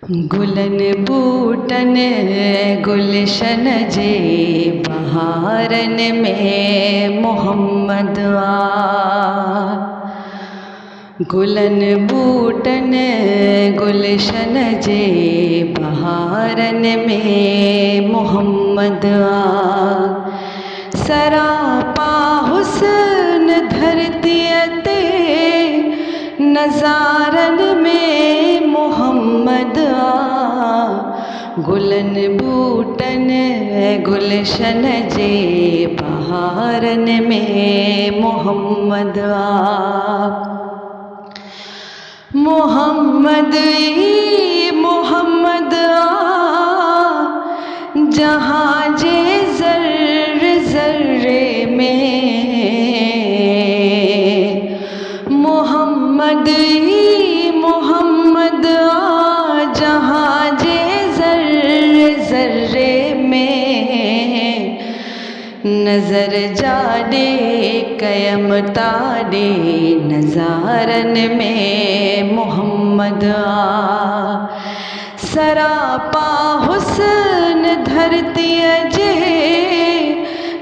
गुलन बूटन गुलशन जे बहारन में मोहम्मद आ। गुलन बूटन गुलशन जे बहारन में मोहम्मद आ। सरापा हुस्न धरतीअ ते नज़ारन में मोहम्मद आ। गुलन बूटन गुलशन जे बहारन में मोहम्मद आ। मोहम्मद ई मोहम्मद आ। जहाँ जे ज़र्रे ज़र्रे में मोहम्मद ई मोहम्मद आ। जहाँ जे ज़र्रे ज़र्रे में नज़र जाॾे कयम ताॾे नज़ारन में मोहम्मद आ। सरापा हुस्न धरतीअ जे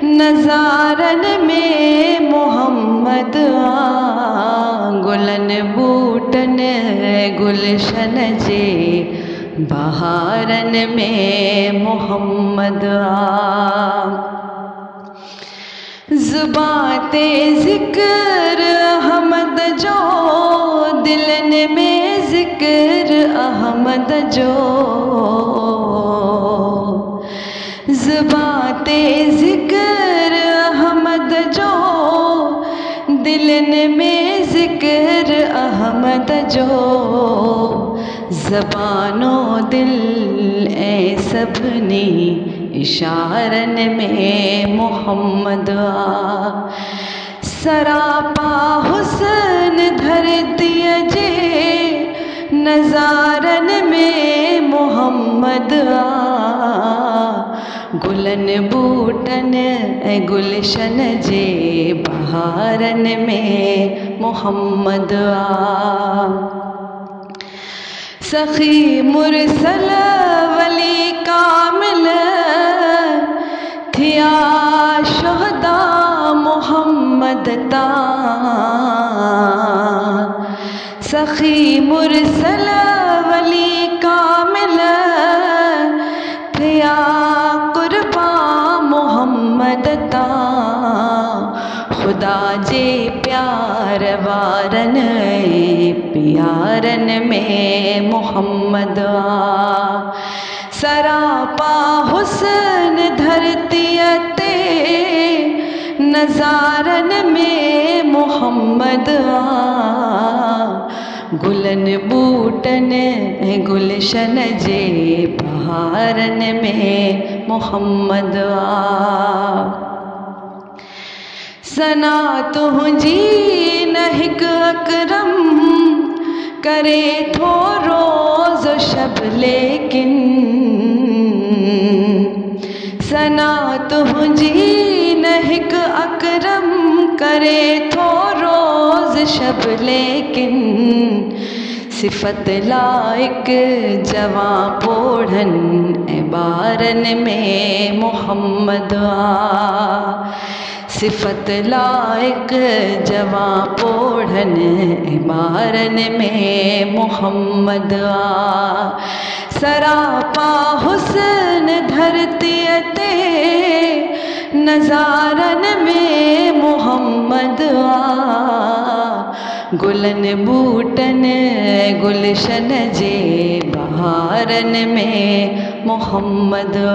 नज़ारन में मोहम्मद आ। गुलन बूटन गुलशन जे बहारन में मोहम्मद आ। ज़ुबां ते ज़िक्र अहमद जो दिलन में ज़िक्र अहमद जो। ज़ुबां ते ज़िक्र अहमद जो दिलन में ज़िक्र अहमद जो। ज़बानो दिल ऐं सभिनी इशारन में मोहम्मद आ। सरापा हुस्न धरतीअ जे नज़ारन में मोहम्मद आ। गुलन बूटन ऐं गुलशन जे बहारन में मोहम्मद आ। सखी मुरसल वली कामिल थिया शुहदा मोहम्मद ता। सखी मुरसल वली कामिल थिया कुर्बा मोहम्मद ता। खुदा जे प्यार वारन प्यारन में मोहम्मद आ। सरापा हुस्न धरतीअ ते नज़ारन में मोहम्मद आ। गुलन बूटन गुलशन जे बहारन में मोहम्मद आ। सना तुंहिंजी न हिकु अकरम करे थो रोज़ शब लेकिन। सना तुंहिंजी न हिकु अकरम करे थो रोज़ शब लेकिन। सिफ़त लाइक जवां पोढ़नि ऐं ॿारन में मोहम्मद आ। सिफ़त लाइक जवां पोढ़नि ऐं ॿारन में मोहम्मद आ। सरापा हुस्न धरतीअ ते नज़ारन में मोहम्मद आ। गुलन बूटन गुलशन जे बहारन में मोहम्मद आ।